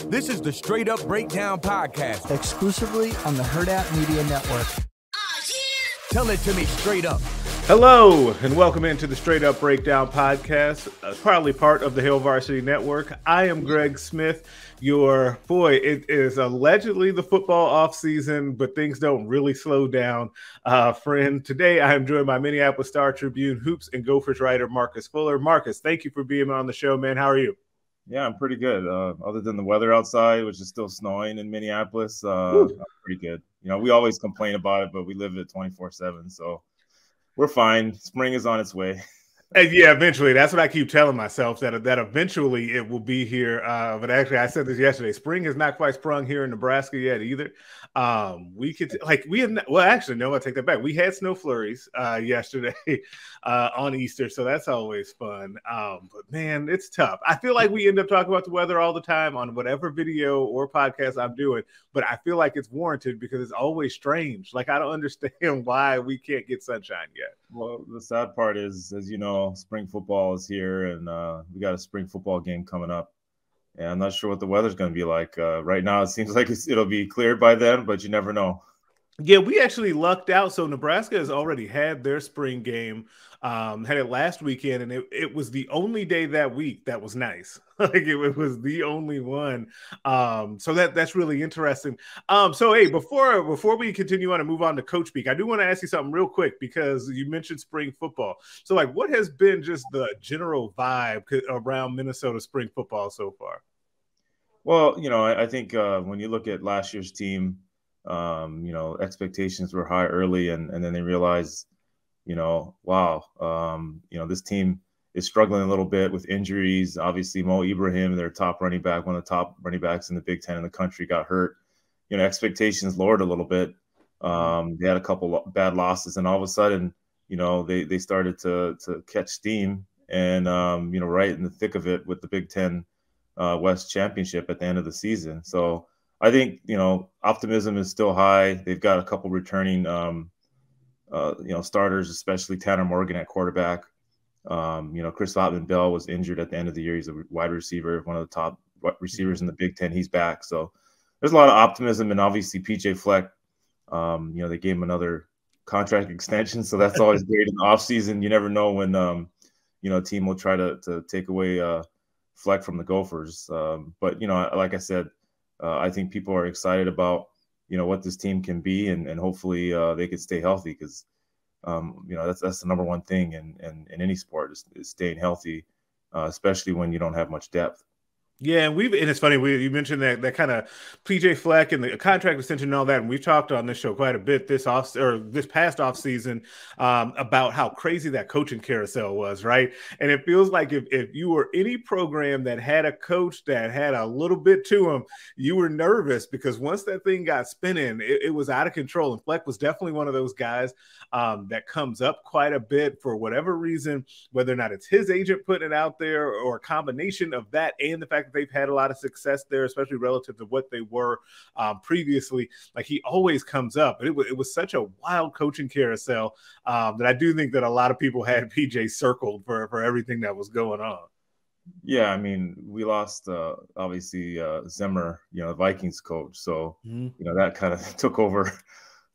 This is the Straight Up Breakdown Podcast. Exclusively on the Hurrdat Media Network. Tell it to me straight up. Hello, and welcome into the Straight Up Breakdown Podcast, proudly part of the Varsity Network. I am Greg Smith. It is allegedly the football offseason, but things don't really slow down, friend. Today, I am joined by Minneapolis Star Tribune Hoops and Gophers writer Marcus Fuller. Marcus, thank you for being on the show, man. How are you? Yeah, I'm pretty good. Other than the weather outside, which is still snowing in Minneapolis, I'm pretty good. You know, we always complain about it, but we live it 24/7, so we're fine. Spring is on its way. And yeah, eventually. That's what I keep telling myself, that eventually it will be here. But actually, I said this yesterday. Spring has not quite sprung here in Nebraska yet either. I take that back. We had snow flurries yesterday on Easter, so that's always fun. But man, it's tough. I feel like we end up talking about the weather all the time on whatever video or podcast I'm doing, but I feel like it's warranted because it's always strange. Like, I don't understand why we can't get sunshine yet. Well, the sad part is, as you know, spring football is here, and we got a spring football game coming up. And I'm not sure what the weather's going to be like. Right now, it seems like it'll be cleared by then, but you never know. Yeah, we actually lucked out. So Nebraska has already had their spring game, had it last weekend, and it was the only day that week that was nice. Like it was the only one. So that's really interesting. So hey, before we continue on and move on to Coach Speak, I do want to ask you something real quick because you mentioned spring football. So like, what has been just the general vibe around Minnesota spring football so far? Well, you know, I think when you look at last year's team, you know, expectations were high early, and then they realized, you know, wow, you know, this team is struggling a little bit with injuries. Obviously, Mo Ibrahim, their top running back, one of the top running backs in the Big Ten in the country, got hurt. You know, expectations lowered a little bit. They had a couple bad losses, and all of a sudden, you know, they started to catch steam, and you know, right in the thick of it with the Big Ten West Championship at the end of the season. So I think, you know, optimism is still high. They've got a couple returning, you know, starters, especially Tanner Morgan at quarterback. You know, Chris Ottman-Bell was injured at the end of the year. He's a wide receiver, one of the top receivers in the Big Ten. He's back. So there's a lot of optimism. And obviously PJ Fleck, you know, they gave him another contract extension. So that's always great in the offseason. You never know when, you know, a team will try to take away Fleck from the Gophers. But, you know, like I said, I think people are excited about, you know, what this team can be, and hopefully they can stay healthy because, you know, that's the number one thing in any sport is staying healthy, especially when you don't have much depth. Yeah, and it's funny, you mentioned that kind of PJ Fleck and the contract extension and all that, and we've talked on this show quite a bit this past off season about how crazy that coaching carousel was, right? And it feels like if you were any program that had a coach that had a little bit to him, you were nervous because once that thing got spinning, it was out of control. And Fleck was definitely one of those guys that comes up quite a bit for whatever reason, whether or not it's his agent putting it out there or a combination of that and the fact that they've had a lot of success there, especially relative to what they were previously. Like, he always comes up. But it was such a wild coaching carousel that I do think that a lot of people had PJ circled for everything that was going on. Yeah, I mean, we lost obviously Zimmer, you know, the Vikings coach. So, you know, that kind of took over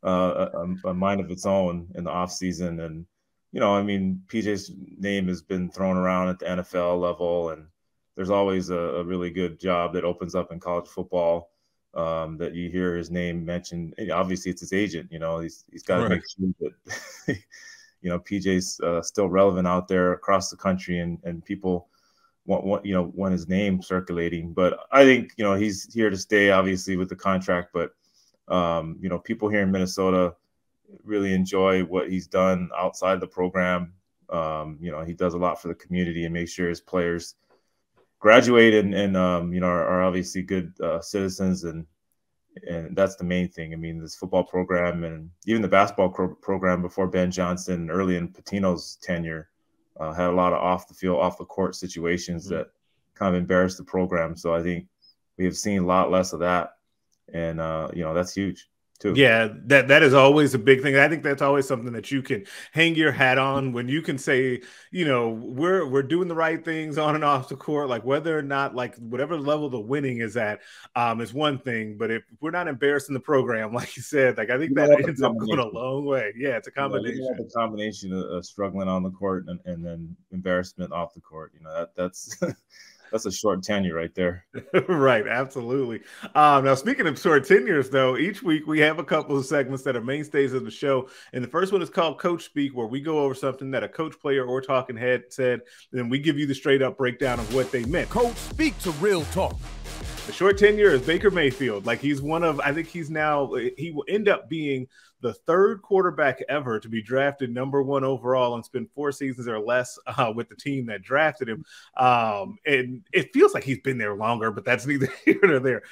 a mind of its own in the offseason. And, you know, I mean, PJ's name has been thrown around at the NFL level, and there's always a really good job that opens up in college football that you hear his name mentioned. Obviously, it's his agent. You know, he's got to make sure that you know, PJ's still relevant out there across the country, and people want his name circulating. But I think, you know, he's here to stay, obviously, with the contract. But you know, people here in Minnesota really enjoy what he's done outside the program. You know, he does a lot for the community and makes sure his players graduate and you know, are obviously good citizens, and that's the main thing. I mean, this football program and even the basketball program before Ben Johnson, early in Patino's tenure, had a lot of off the court situations that kind of embarrassed the program. So I think we have seen a lot less of that, and you know, that's huge. too. Yeah, that is always a big thing. I think that's always something that you can hang your hat on when you can say, we're doing the right things on and off the court, like whether or not, like whatever level the winning is at, is one thing. But if we're not embarrassing the program, like you said, like I think that ends up going a long way. Yeah, it's a combination. Yeah, the combination of struggling on the court and then embarrassment off the court. That's that's a short tenure right there. Right, absolutely. Now, speaking of short tenures, though, each week we have a couple of segments that are mainstays of the show. And the first one is called Coach Speak, where we go over something that a coach, player, or talking head said, and then we give you the straight up breakdown of what they meant. Coach Speak to real talk. The short tenure is Baker Mayfield. Like he's one of, I think he will end up being the third quarterback ever to be drafted #1 overall and spend 4 seasons or less with the team that drafted him. And it feels like he's been there longer, but that's neither here nor there.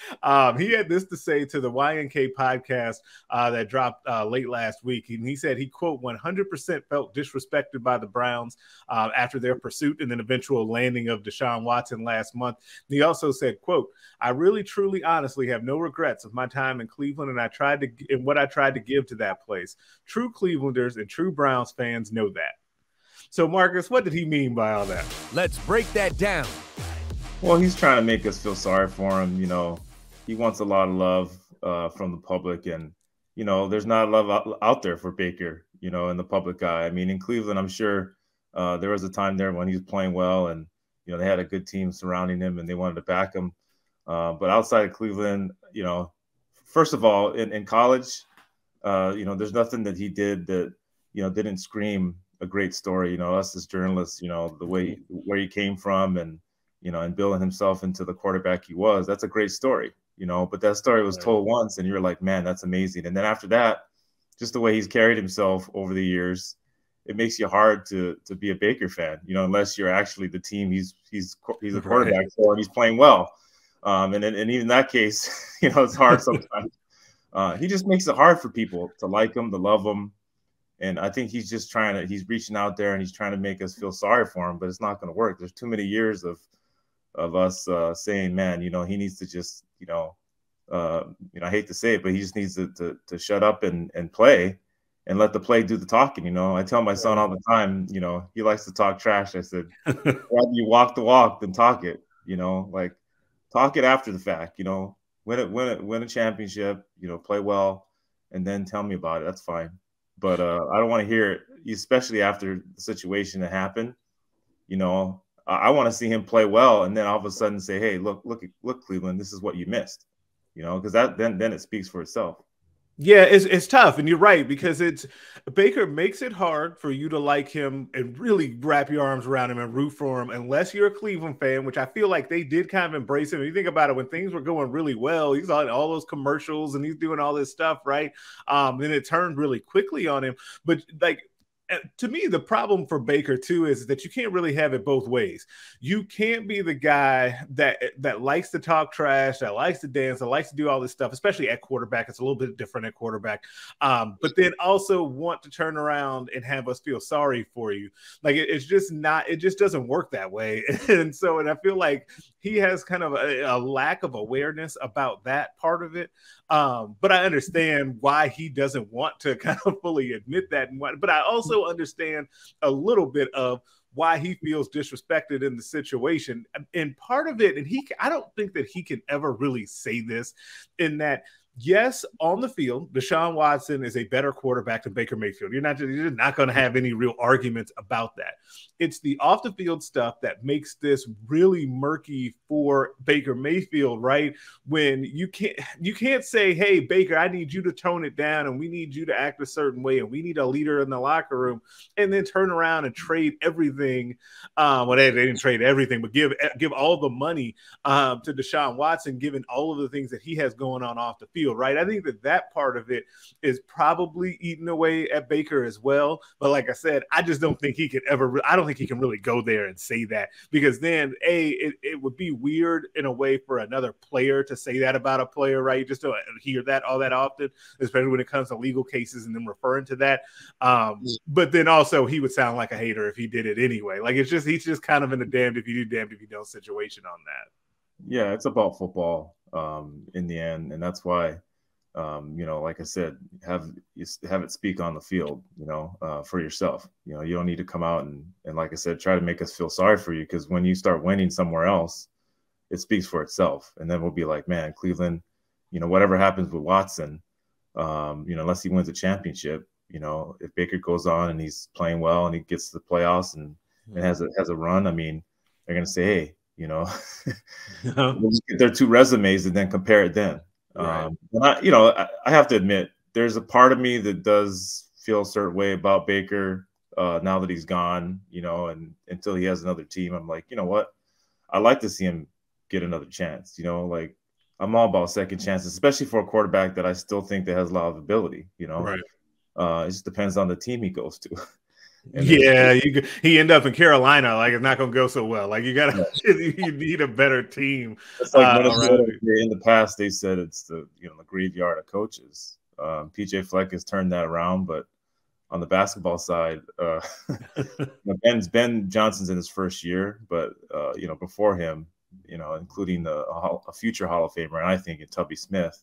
He had this to say to the YNK podcast that dropped late last week. And he said he, quote, 100% felt disrespected by the Browns after their pursuit and then eventual landing of Deshaun Watson last month. And he also said, quote, I really, truly, honestly have no regrets of my time in Cleveland and what I tried to give to that place. True Clevelanders and true Browns fans know that. So, Marcus, what did he mean by all that? Let's break that down. Well, he's trying to make us feel sorry for him. He wants a lot of love from the public, and there's not a love out there for Baker. In the public eye. I mean, in Cleveland, I'm sure there was a time there when he was playing well, and they had a good team surrounding him, and they wanted to back him. But outside of Cleveland, first of all, in college. There's nothing that he did that, didn't scream a great story. Us as journalists, the way where he came from and building himself into the quarterback he was, that's a great story, but that story was told once and you're like, man, that's amazing. And then after that, just the way he's carried himself over the years, it makes you hard to be a Baker fan, unless you're actually the team he's a quarterback for and he's playing well. And even in that case, it's hard sometimes. He just makes it hard for people to like him, to love him. And I think he's just he's reaching out there and he's trying to make us feel sorry for him, but it's not going to work. There's too many years of us saying, man, he needs to just, I hate to say it, but he just needs to shut up and play and let the play do the talking. I tell my son all the time, he likes to talk trash. I said, rather you walk the walk than talk it, like talk it after the fact, win a championship, play well, and then tell me about it. That's fine. But I don't want to hear it, especially after the situation that happened. I want to see him play well, and then all of a sudden say, hey, look, Cleveland, this is what you missed. Because then it speaks for itself. Yeah, it's tough, and you're right, because Baker makes it hard for you to like him and really wrap your arms around him and root for him, unless you're a Cleveland fan, which I feel like they did kind of embrace him. If you think about it, when things were going really well, he's on all those commercials and he's doing all this stuff, right? Then it turned really quickly on him. But to me, the problem for Baker too is that you can't really have it both ways. You can't be the guy that likes to talk trash, that likes to dance, that likes to do all this stuff, especially at quarterback. It's a little bit different at quarterback. But then also want to turn around and have us feel sorry for you. Like it's just not, it just doesn't work that way. And I feel like he has kind of a lack of awareness about that part of it. But I understand why he doesn't want to kind of fully admit that. But I also understand a little bit of why he feels disrespected in the situation. And part of it, and I don't think that he can ever really say this, in that, yes, on the field, Deshaun Watson is a better quarterback than Baker Mayfield. You're not going to have any real arguments about that. It's the off the field stuff that makes this really murky for Baker Mayfield, right? When you can't say, hey, Baker, I need you to tone it down and we need you to act a certain way and we need a leader in the locker room, and then turn around and trade everything. Well, they didn't trade everything, but give all the money to Deshaun Watson, given all of the things that he has going on off the field, right? I think that part of it is probably eating away at Baker as well. But like I said, I just don't think he could ever, I don't think he can really go there and say that, because then it would be weird in a way for another player to say that about a player, right? You just don't hear that all that often, especially when it comes to legal cases and them referring to that. But then also he would sound like a hater if he did it anyway. Like he's just kind of in a damned if you do, damned if you don't situation on that. Yeah, it's about football in the end, and that's why you know, like I said, have it speak on the field, you know, for yourself. You know, you don't need to come out and like I said, try to make us feel sorry for you, because when you start winning somewhere else, it speaks for itself. And then we'll be like, man, Cleveland, you know, whatever happens with Watson, you know, unless he wins a championship, you know, if Baker goes on and he's playing well and he gets to the playoffs and has a run, I mean, they're going to say, hey, you know, we'll just get their two resumes and then compare it then. Right. And I have to admit, there's a part of me that does feel a certain way about Baker now that he's gone, you know, and until he has another team, I'm like, you know what? I like to see him get another chance, you know, like I'm all about second chances, especially for a quarterback that I still think that has a lot of ability, you know. Right. It just depends on the team he goes to. Yeah, he end up in Carolina, like it's not gonna go so well. Like you gotta, you need a better team. It's like Minnesota, in the past, they said it's the graveyard of coaches. PJ Fleck has turned that around, but on the basketball side, Ben Johnson's in his first year, but you know, before him, you know, including a future Hall of Famer, and I think in Tubby Smith,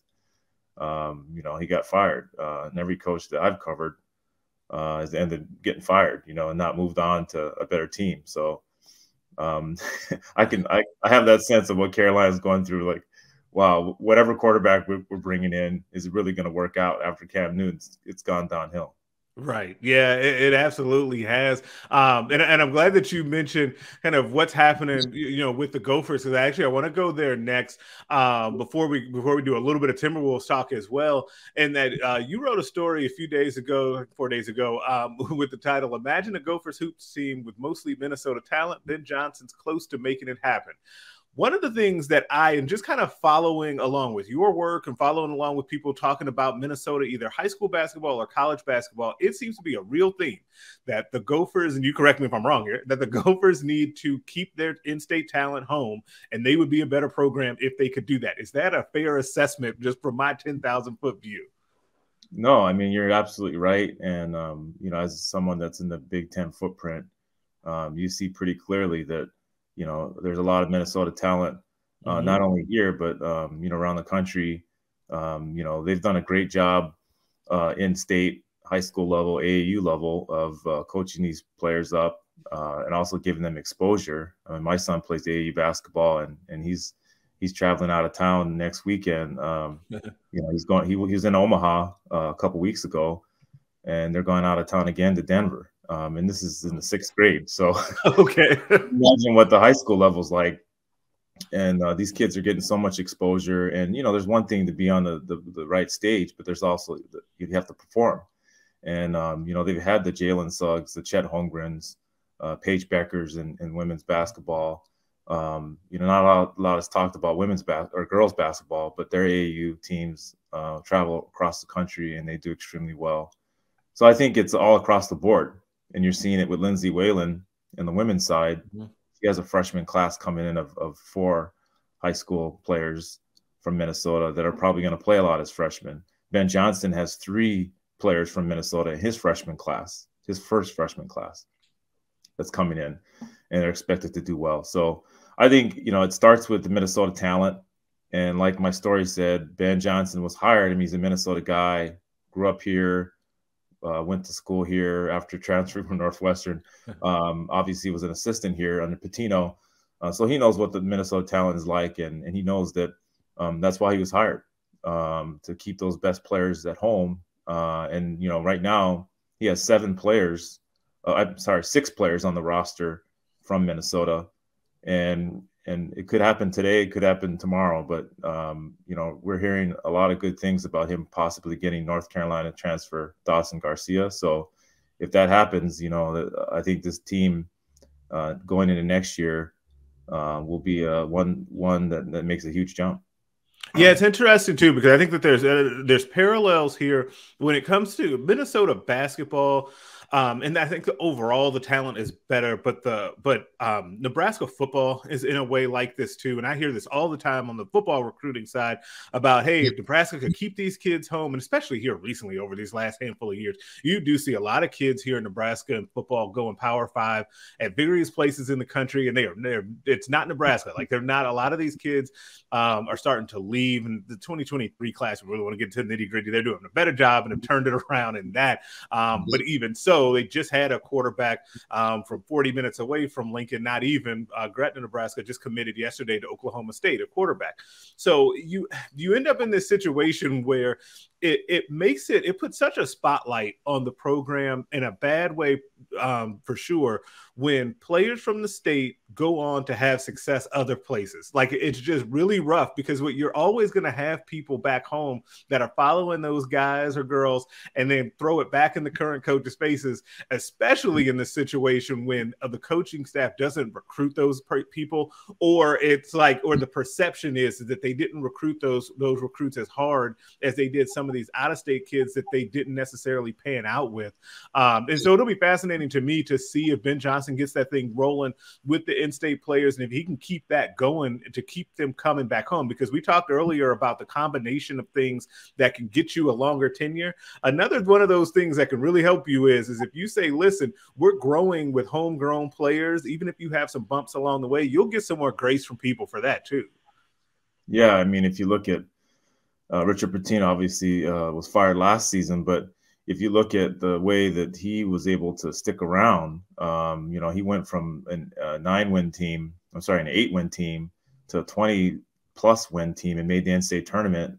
you know, he got fired, and every coach that I've covered has ended getting fired, you know, and not moved on to a better team. So I have that sense of what Carolina's going through. Like, wow, whatever quarterback we're bringing in, is it really going to work out after Cam Newton? It's gone downhill. Right. Yeah, it absolutely has. And I'm glad that you mentioned kind of what's happening, you know, with the Gophers, because actually I want to go there next before we do a little bit of Timberwolves talk as well. And that you wrote a story a few days ago, 4 days ago, with the title, "Imagine a Gophers hoops team with mostly Minnesota talent. Ben Johnson's close to making it happen." One of the things that I am just kind of following along with your work and following along with people talking about Minnesota, either high school basketball or college basketball, it seems to be a real theme that the Gophers, and you correct me if I'm wrong here, that the Gophers need to keep their in-state talent home, and they would be a better program if they could do that. Is that a fair assessment just from my 10,000-foot view? No, I mean, you're absolutely right. And, you know, as someone that's in the Big Ten footprint, you see pretty clearly that, you know, there's a lot of Minnesota talent, not only here, but, you know, around the country. You know, they've done a great job in state, high school level, AAU level of coaching these players up and also giving them exposure. My son plays AAU basketball, and he's traveling out of town next weekend. You know, he was in Omaha a couple weeks ago, and they're going out of town again to Denver. And this is in the 6th grade. So okay, imagine what the high school level's like. And these kids are getting so much exposure. And, you know, there's one thing to be on the right stage, but there's also, you have to perform. And, you know, they've had the Jalen Suggs, the Chet Holmgrens, Paige Beckers in women's basketball. You know, not a lot is talked about girls basketball, but their AAU teams travel across the country and they do extremely well. So I think it's all across the board. And you're seeing it with Lindsay Whalen in the women's side. She has a freshman class coming in of 4 high school players from Minnesota that are probably going to play a lot as freshmen. Ben Johnson has 3 players from Minnesota in his freshman class, his first freshman class that's coming in, and they're expected to do well. So I think, you know, it starts with the Minnesota talent. And like my story said, Ben Johnson was hired. I mean, he's a Minnesota guy, grew up here, went to school here after transferring from Northwestern. Obviously, was an assistant here under Pitino. So he knows what the Minnesota talent is like, and he knows that that's why he was hired, to keep those best players at home. And, you know, right now he has 6 players on the roster from Minnesota. And it could happen today, it could happen tomorrow, but you know, we're hearing a lot of good things about him possibly getting North Carolina transfer Dawson Garcia. So if that happens, you know, I think this team going into next year will be one that makes a huge jump. Yeah, it's interesting too, because I think that there's parallels here when it comes to Minnesota basketball. And I think that overall the talent is better, but Nebraska football is in a way like this too. And I hear this all the time on the football recruiting side about, hey, if Nebraska could keep these kids home, and especially here recently over these last handful of years, you do see a lot of kids here in Nebraska in football going Power 5 at various places in the country, and it's not Nebraska. Like, they're not. A lot of these kids are starting to leave, and the 2023 class, we really want to get to the nitty gritty. They're doing a better job and have turned it around in that. But even so, they just had a quarterback from 40 minutes away from Lincoln, not even Gretna, Nebraska, just committed yesterday to Oklahoma State, a quarterback. So you end up in this situation where it puts such a spotlight on the program in a bad way, for sure, when players from the state go on to have success other places. Like, it's just really rough, because you're always going to have people back home that are following those guys or girls and then throw it back in the current coach's faces, especially in the situation when the coaching staff doesn't recruit those people, or the perception is that they didn't recruit those recruits as hard as they did some of these out-of-state kids that they didn't necessarily pan out with. And so it'll be fascinating to me to see if Ben Johnson gets that thing rolling with the in-state players, and if he can keep that going to keep them coming back home, because we talked earlier about the combination of things that can get you a longer tenure. Another one of those things that can really help you is if you say, listen, we're growing with homegrown players, even if you have some bumps along the way, you'll get some more grace from people for that too. Yeah, I mean, if you look at Richard Pitino, obviously was fired last season, but if you look at the way that he was able to stick around, he went from an 8-win team to a 20-plus win team and made the NCAA tournament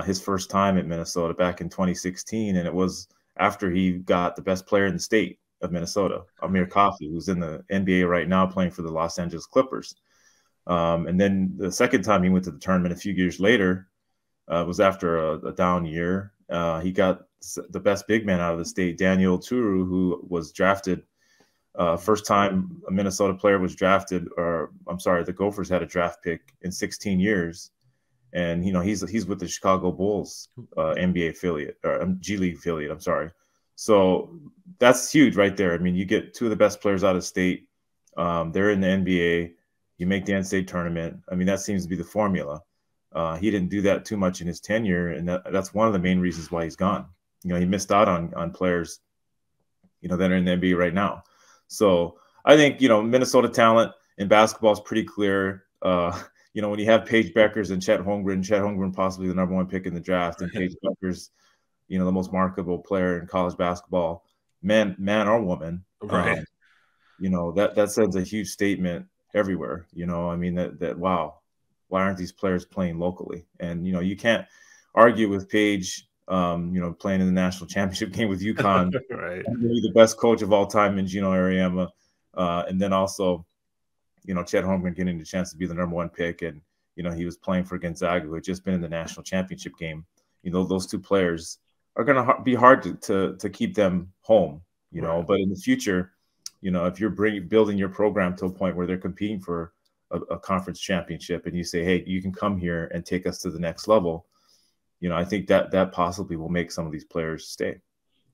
his first time at Minnesota back in 2016. And it was after he got the best player in the state of Minnesota, Amir Coffey, who's in the NBA right now playing for the Los Angeles Clippers. And then the second time he went to the tournament a few years later was after a down year. He got the best big man out of the state, Daniel Turu, who was drafted first time a Minnesota player was drafted, the Gophers had a draft pick in 16 years. And, he's with the Chicago Bulls NBA affiliate, or G League affiliate, I'm sorry. So that's huge right there. I mean, you get two of the best players out of state. They're in the NBA. You make the NCAA tournament. I mean, that seems to be the formula. He didn't do that too much in his tenure, and that's one of the main reasons why he's gone. He missed out on players, that are in the NBA right now. So I think, Minnesota talent in basketball is pretty clear. When you have Paige Beckers and Chet Holmgren possibly the number one pick in the draft, and Paige Beckers, the most marketable player in college basketball, man or woman, right? That sends a huge statement everywhere. I mean, that wow, why aren't these players playing locally? And you can't argue with Paige, playing in the national championship game with UConn, right? Maybe the best coach of all time in Gino Auriemma, and then also, Chet Holmgren getting the chance to be the number one pick, and he was playing for Gonzaga, who had just been in the national championship game. Those two players are going to be hard to keep them home. Right. But in the future, if you're building your program to a point where they're competing for a conference championship, and you say, hey, you can come here and take us to the next level, I think that possibly will make some of these players stay.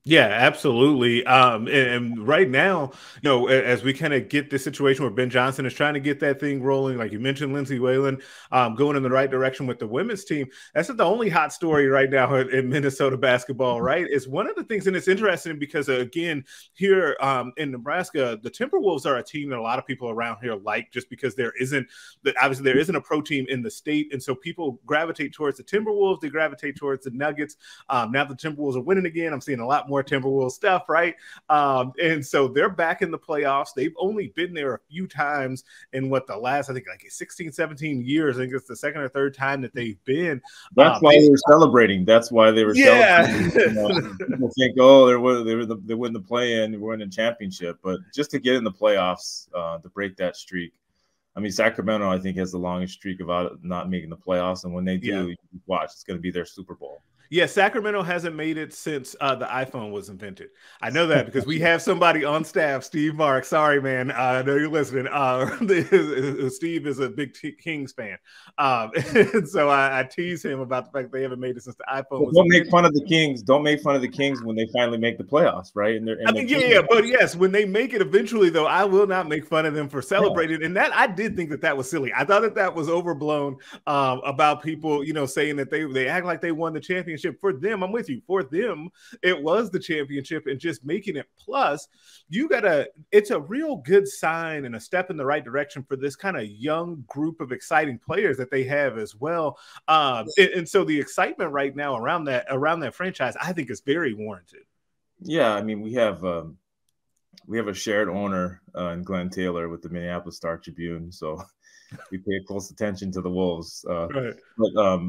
Yeah, absolutely. And right now, as we kind of get this situation where Ben Johnson is trying to get that thing rolling, like you mentioned, Lindsay Whalen going in the right direction with the women's team. That's not the only hot story right now in Minnesota basketball, right? It's one of the things, and it's interesting because, again, here in Nebraska, the Timberwolves are a team that a lot of people around here like, just because there isn't a pro team in the state. And so people gravitate towards the Timberwolves. They gravitate towards the Nuggets. Now the Timberwolves are winning again. I'm seeing a lot more Timberwolves stuff, right? And so they're back in the playoffs. They've only been there a few times in the last, I think, like 16, 17 years. I think it's the second or third time that they've been. That's why they were celebrating. That's why they were celebrating. People think, they win the play-in, we're in the championship. But just to get in the playoffs, to break that streak. I mean, Sacramento, I think, has the longest streak of not making the playoffs. And when they do, you watch, it's going to be their Super Bowl. Yeah, Sacramento hasn't made it since the iPhone was invented. I know that because we have somebody on staff, Steve Mark. Sorry, man. I know you're listening. Steve is a big Kings fan. And so I tease him about the fact they haven't made it since the iPhone was don't invented. make fun of the Kings. Don't make fun of the Kings when they finally make the playoffs, right? And I mean, yeah, but yes, when they make it eventually, though, I will not make fun of them for celebrating. And that I did think that was silly. I thought that was overblown about people, saying that they act like they won the championship. For them, I'm with you. For them, it was the championship, and just making it. Plus, it's a real good sign and a step in the right direction for this kind of young group of exciting players that they have as well. And so the excitement right now around that franchise, I think, is very warranted. Yeah, I mean, we have a shared owner in Glenn Taylor with the Minneapolis Star Tribune, so we pay close attention to the Wolves. Right. But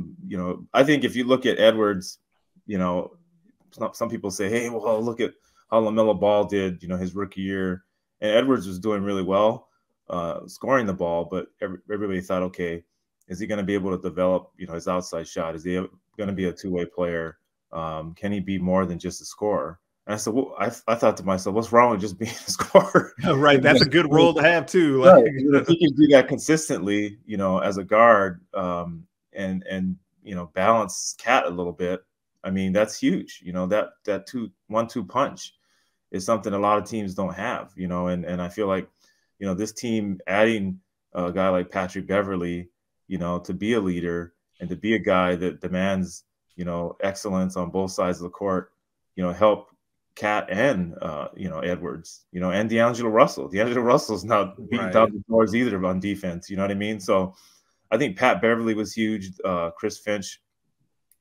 I think if you look at Edwards, some people say, hey, well, look at how LaMelo Ball did, his rookie year, and Edwards was doing really well, scoring the ball, but everybody thought, okay, is he going to be able to develop, his outside shot? Is he going to be a two-way player? Can he be more than just a scorer? And I said, well, I thought to myself, what's wrong with just being a scorer? Right. That's a good role to have too. Right. If he can do that consistently, as a guard, and balance Cat a little bit, I mean, that's huge. That 1-2 punch is something a lot of teams don't have, and I feel like, this team adding a guy like Patrick Beverly, to be a leader and to be a guy that demands, excellence on both sides of the court, help Cat and Edwards, and D'Angelo Russell. D'Angelo Russell's not beating down the doors either on defense. You know what I mean? So I think Pat Beverly was huge. Chris Finch,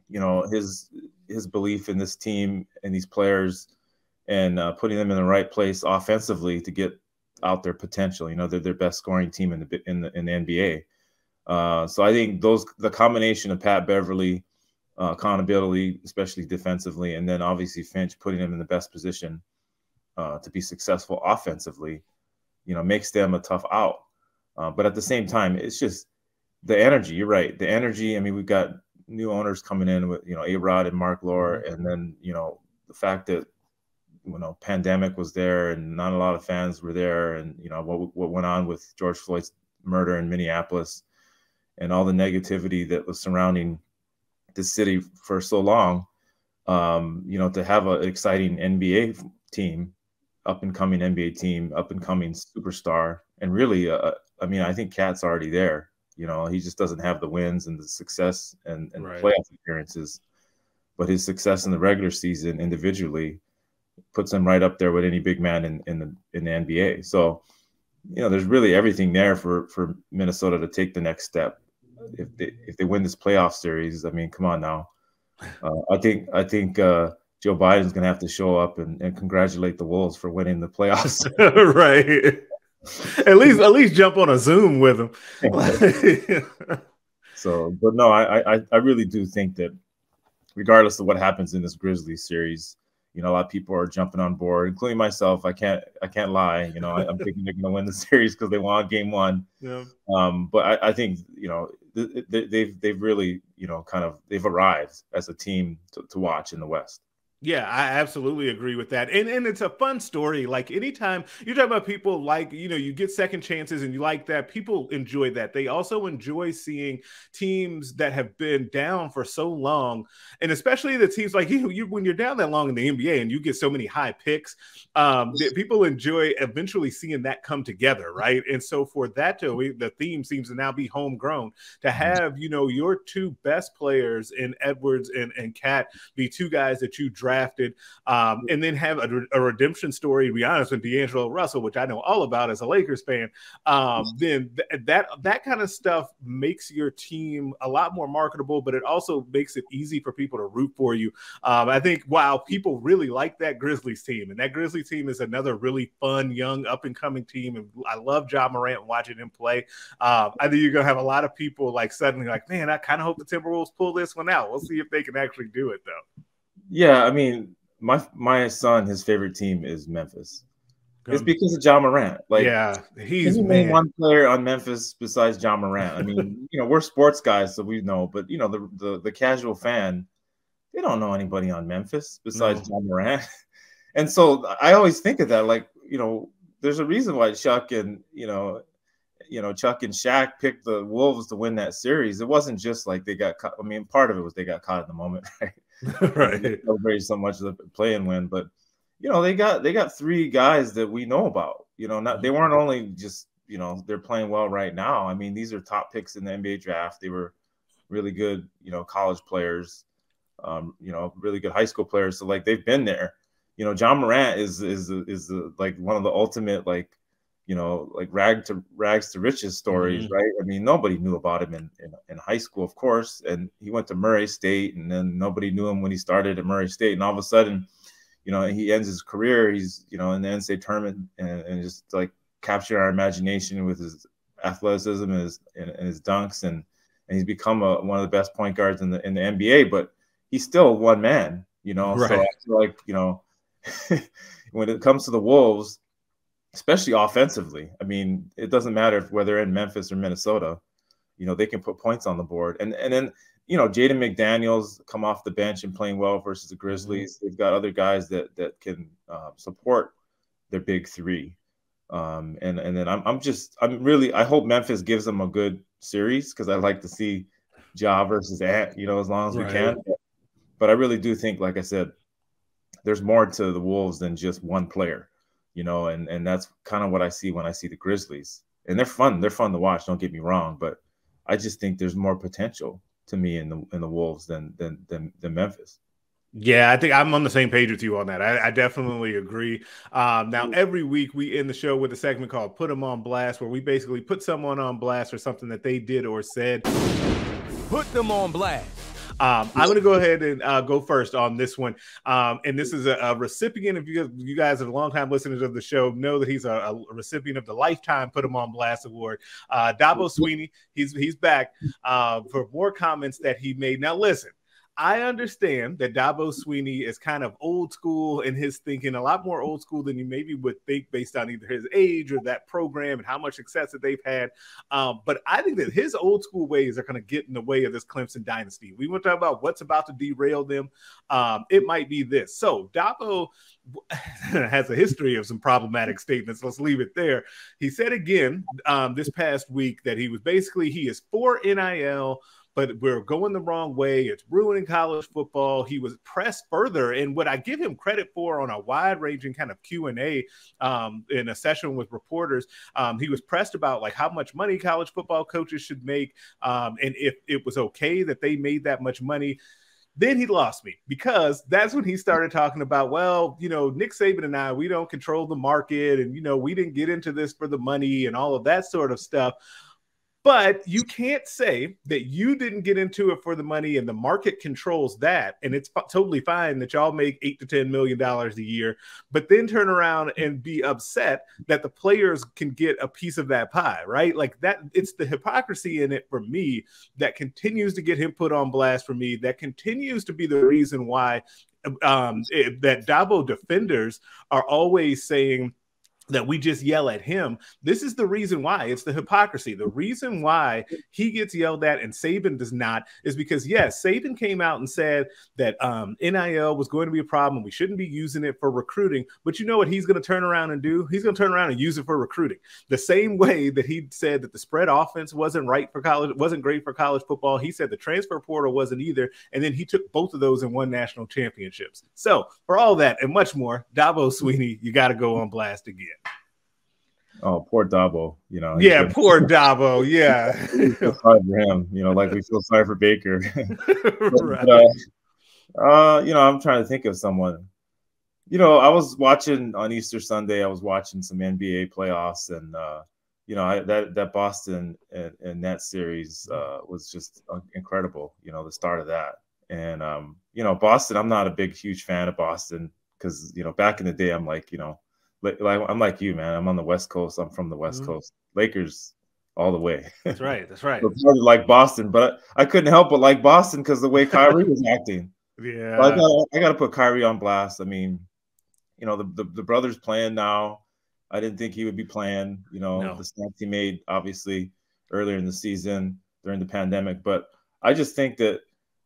his belief in this team and these players, and putting them in the right place offensively to get out their potential. They're their best scoring team in the NBA. So I think the combination of Pat Beverly, accountability, especially defensively, and then obviously Finch putting him in the best position to be successful offensively, makes them a tough out. But at the same time, it's just the energy. You're right. The energy. I mean, we've got new owners coming in with, A-Rod and Mark Lore, and then, the fact that, pandemic was there and not a lot of fans were there, and, what went on with George Floyd's murder in Minneapolis and all the negativity that was surrounding the city for so long, to have an exciting NBA team, up and coming NBA team, up and coming superstar, and really, I think Cat's already there. He just doesn't have the wins and the success and right. playoff appearances, but his success in the regular season individually puts him right up there with any big man in the NBA. So, there's really everything there for Minnesota to take the next step. If they win this playoff series, I mean, come on now. I think Joe Biden's going to have to show up and congratulate the Wolves for winning the playoffs. Right. At least jump on a Zoom with them. So, but no, I really do think that regardless of what happens in this Grizzlies series, a lot of people are jumping on board, including myself. I can't lie. I'm thinking they're going to win the series because they won game one. Yeah. But I think, they've really, they've arrived as a team to watch in the West. Yeah, I absolutely agree with that. And it's a fun story. Like, anytime you talk about people, like, you get second chances and you like that, people enjoy that. They also enjoy seeing teams that have been down for so long. And especially the teams like you when you're down that long in the NBA and you get so many high picks, people enjoy eventually seeing that come together, right? And so for that, the theme seems to now be homegrown, to have, your two best players in Edwards and Cat be two guys that you drafted, and then have a redemption story, to be honest, with D'Angelo Russell, which I know all about as a Lakers fan. Then that kind of stuff makes your team a lot more marketable, but it also makes it easy for people to root for you. I think, wow, people really like that Grizzlies team, and that Grizzlies team is another really fun, young, up-and-coming team, and I love Ja Morant watching him play. I think you're going to have a lot of people suddenly man, I kind of hope the Timberwolves pull this one out. We'll see if they can actually do it, though. Yeah, I mean, my son, his favorite team is Memphis. It's because of Ja Morant. He's name one player on Memphis besides Ja Morant. I mean, we're sports guys, so we know, but the casual fan they don't know anybody on Memphis besides No. John Morant. And so I always think of that, like, there's a reason why Chuck and Chuck and Shaq picked the Wolves to win that series. It wasn't just like they got caught. I mean, part of it was they got caught in the moment, right? Right. Celebrated so much of the play and win, but they got three guys that we know about. They weren't only just they're playing well right now. I mean, these are top picks in the NBA draft. They were really good, college players, really good high school players. So like they've been there. John Morant is like one of the ultimate like rags to riches stories, right? I mean, nobody knew about him in high school, of course, and he went to Murray State, and then nobody knew him when he started at Murray State, and all of a sudden, he ends his career. He's in the NCAA tournament and just like captured our imagination with his athleticism and his dunks, and he's become one of the best point guards in the NBA. But he's still one man, Right. So I feel like when it comes to the Wolves, especially offensively, I mean, it doesn't matter whether they're in Memphis or Minnesota, they can put points on the board. And then, Jaden McDaniels come off the bench and playing well versus the Grizzlies. They've got other guys that can support their big three. And then I hope Memphis gives them a good series, because I like to see Ja versus Ant, as long as we can. But I really do think, like I said, there's more to the Wolves than just one player. And that's kind of what I see when I see the Grizzlies. And they're fun. They're fun to watch. Don't get me wrong, but I just think there's more potential to me in the Wolves than Memphis. Yeah, I think I'm on the same page with you on that. I definitely agree. Now, every week we end the show with a segment called Put Them on Blast, where we basically put someone on blast for something that they did or said. Put them on blast. I'm going to go ahead and go first on this one. And this is a recipient. If you guys are longtime listeners of the show, know that he's a recipient of the Lifetime Put Him on Blast Award. Dabo Sweeney, he's back for more comments that he made. Now, listen. I understand that Dabo Sweeney is kind of old school in his thinking, a lot more old school than you maybe would think based on either his age or that program and how much success that they've had. But I think that his old school ways are going to get in the way of this Clemson dynasty. We want to talk about what's about to derail them. It might be this. So Dabo has a history of some problematic statements. Let's leave it there. He said again this past week that he is for NIL, but we're going the wrong way. It's ruining college football. He was pressed further, and what I give him credit for on a wide-ranging kind of Q&A in a session with reporters, he was pressed about like how much money college football coaches should make, and if it was okay that they made that much money. Then he lost me, because that's when he started talking about, well, Nick Saban and I, we don't control the market, and, we didn't get into this for the money and all of that sort of stuff. But you can't say that you didn't get into it for the money and the market controls that. And it's totally fine that y'all make $8 to $10 million a year, but then turn around and be upset that the players can get a piece of that pie, right? Like that, it's the hypocrisy in it for me that continues to get him put on blast for me. That continues to be the reason why that Dabo defenders are always saying that we just yell at him. This is the reason why. It's the hypocrisy. The reason why he gets yelled at and Saban does not is because, yes, Saban came out and said that NIL was going to be a problem. We shouldn't be using it for recruiting. But you know what he's going to turn around and do? He's going to turn around and use it for recruiting. The same way that he said that the spread offense wasn't right for college, wasn't great for college football. He said the transfer portal wasn't either. And then he took both of those and won national championships. So for all that and much more, Dabo Sweeney, you got to go on blast again. Oh, poor Dabo, Yeah, poor Dabo. Yeah. We feel sorry for him, like we feel sorry for Baker. Right. I'm trying to think of someone. I was watching on Easter Sunday, I was watching some NBA playoffs, and that Boston and Nets series was just incredible, the start of that. And Boston, I'm not a huge fan of Boston, because back in the day, I'm like, I'm like you, man. I'm on the West Coast. I'm from the West Coast. Lakers all the way. That's right. That's right. So like Boston, but I couldn't help but like Boston because the way Kyrie was acting. Yeah. So I got to put Kyrie on blast. I mean, the brother's playing now. I didn't think he would be playing. No. The stats he made obviously earlier in the season during the pandemic, but I just think that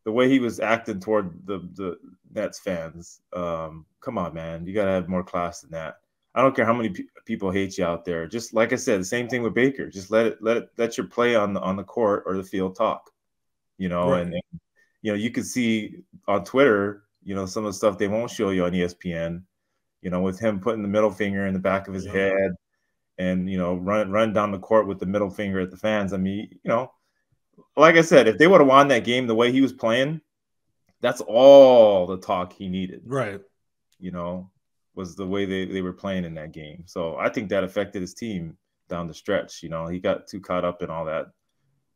the way he was acting toward the Nets fans, come on, man, you gotta have more class than that. I don't care how many people hate you out there. Just like I said, the same thing with Baker. Just let your play on the court or the field talk, Right. and you could see on Twitter, some of the stuff they won't show you on ESPN, with him putting the middle finger in the back of his head and, run down the court with the middle finger at the fans. I mean, like I said, if they would have won that game the way he was playing, that's all the talk he needed. Right. Was the way they were playing in that game. So I think that affected his team down the stretch. He got too caught up in all that.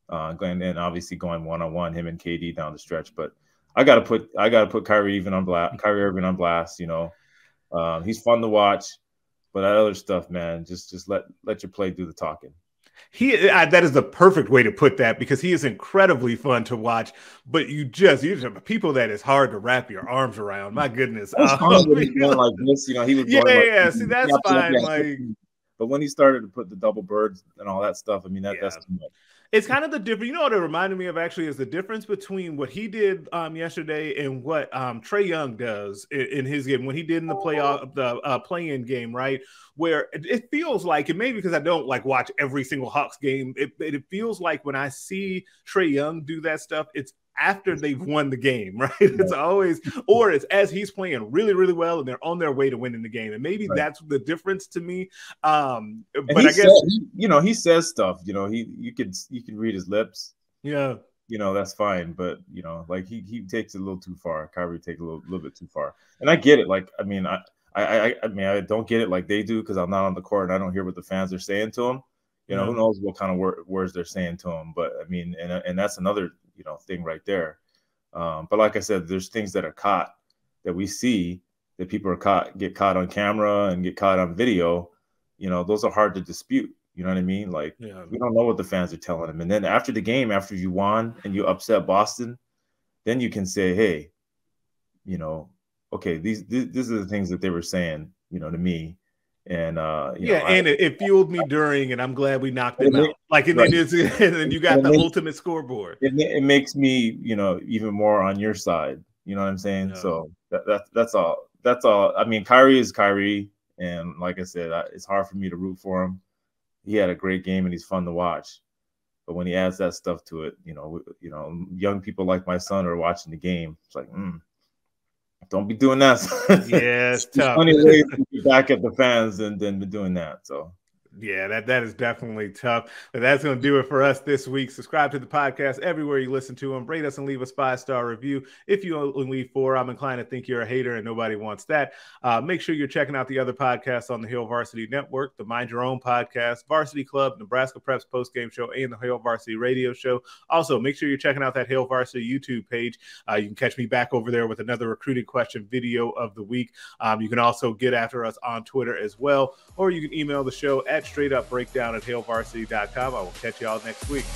And obviously going one-on-one, him and KD down the stretch. But I gotta put Kyrie Irving on blast. He's fun to watch, but that other stuff, man, just let your play do the talking. That is the perfect way to put that, because he is incredibly fun to watch, but you have people that is hard to wrap your arms around. My goodness. Like this, he was going see, that's fine. But when he started to put the double birds and all that stuff, I mean, that's too much. It's kind of the difference. You know what it reminded me of actually is the difference between what he did yesterday and what Trae Young does in his game, when he did in the play-in game, right? Where it feels like, and maybe because I don't watch every single Hawks game, it feels like when I see Trae Young do that stuff, it's after they've won the game, right? It's always, or it's as he's playing really, really well and they're on their way to winning the game. And maybe that's the difference to me. But I guess, he says stuff, you can read his lips. Yeah. That's fine. But, he takes it a little too far. Kyrie takes a little bit too far. And I get it. I don't get it like they do, because I'm not on the court and I don't hear what the fans are saying to him. Who knows what kind of words they're saying to him. But I mean, and that's another, thing right there. But like I said, there's things that are caught that we see that people get caught on camera and get caught on video. Those are hard to dispute. You know what I mean? We don't know what the fans are telling him. And then after the game, after you won and you upset Boston, then you can say, hey, okay, these are the things that they were saying, to me. And and it fueled me during, and I'm glad we knocked them out. And then you got the ultimate scoreboard. It makes me, even more on your side. You know what I'm saying? Yeah. So that's all. That's all. I mean, Kyrie is Kyrie, and like I said, it's hard for me to root for him. He had a great game, and he's fun to watch. But when he adds that stuff to it, young people like my son are watching the game. It's like, don't be doing that. Yeah, it's tough. Funny ways to get back at the fans than doing that. So. Yeah, that is definitely tough. But that's going to do it for us this week. Subscribe to the podcast everywhere you listen to them. Rate us and leave a 5-star review. If you only leave 4, I'm inclined to think you're a hater, and nobody wants that. Make sure you're checking out the other podcasts on the Hail Varsity Network, the Mind Your Own podcast, Varsity Club, Nebraska Preps postgame show, and the Hail Varsity radio show. Also, make sure you're checking out that Hail Varsity YouTube page. You can catch me back over there with another recruiting question video of the week. You can also get after us on Twitter as well, or you can email the show at straightupbreakdown@hailvarsity.com. I will catch you all next week.